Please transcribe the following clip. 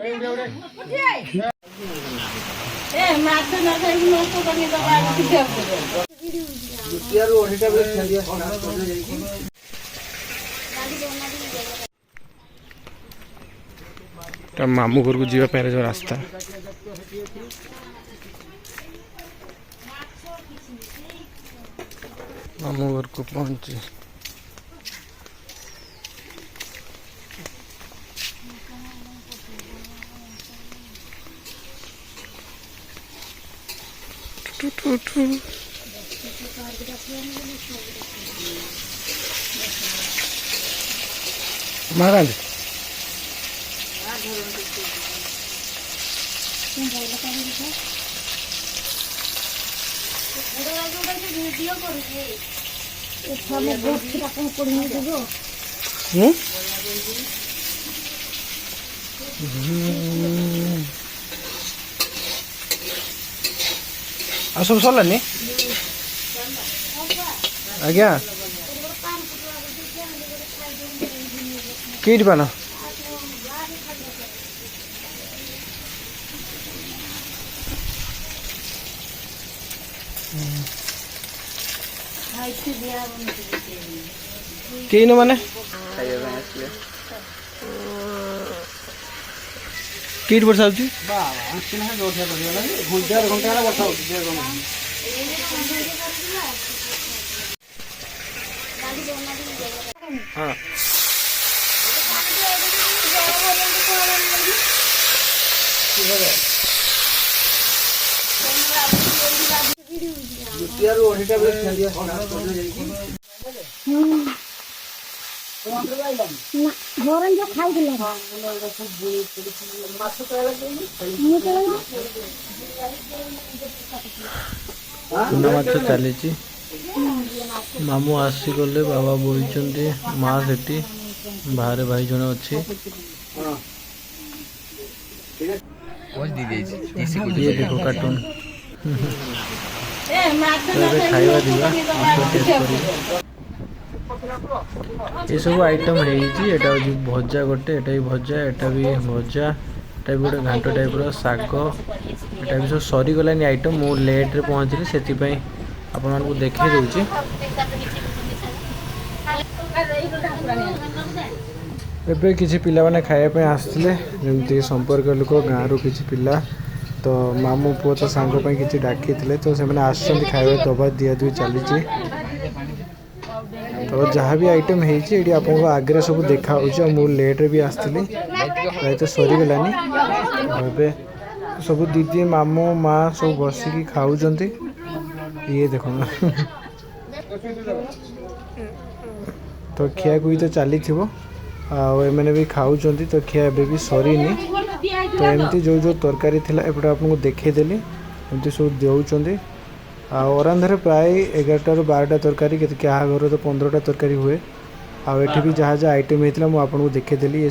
मामू घर को जीवा जो रास्ता मामू घर को पहुंचे महाराज सब सरलानी आज्ञा किट पान केन माने किट वर्षा होची हाँ जो खाई चुना माछ चली मामू आसीगले बाबा बोलते माँ से बाहर भाई जन अच्छे ये देखो कार्टून खाଇବା दिवा ये सब आइटम है भजा गोटे एटा भी भजा एटा भी भजा एटा भी गोटे घाट टाइप शाग एटा भी सब सरीगलानी आइटम मु लेट रे पहुँचली से आपण मानकु देखै दउची एबे किसी पिला माने खाया पे आसले जेमती संपर्क लोक गाँव रू किसी पिला तो मामू पुओ तो सांग किसी डाकी तो से आसछंती खाଇବା दबा दिया दुई चली तो जहाँ भी आइटम है आपको आगे सब देखा मु लेट रे भी आसती प्राय तो सरीगलानी ए सब दीदी मामू माँ सब बसिकी खाऊँ ये देखो तो खिया भी तो चली थी मैंने भी खाऊँ तो खिया एवं भी सरीनी तो एमती जो जो तरकारी थिला एपटे आपको देखईदेली एमती सब दौरान अरांधे प्राय 11टा ରୁ 12टा तरकारी क्या घर तो 15टा तरकारी हुए आठ भी जहाँ जहाँ आइटम होता मुझे देखईदेली।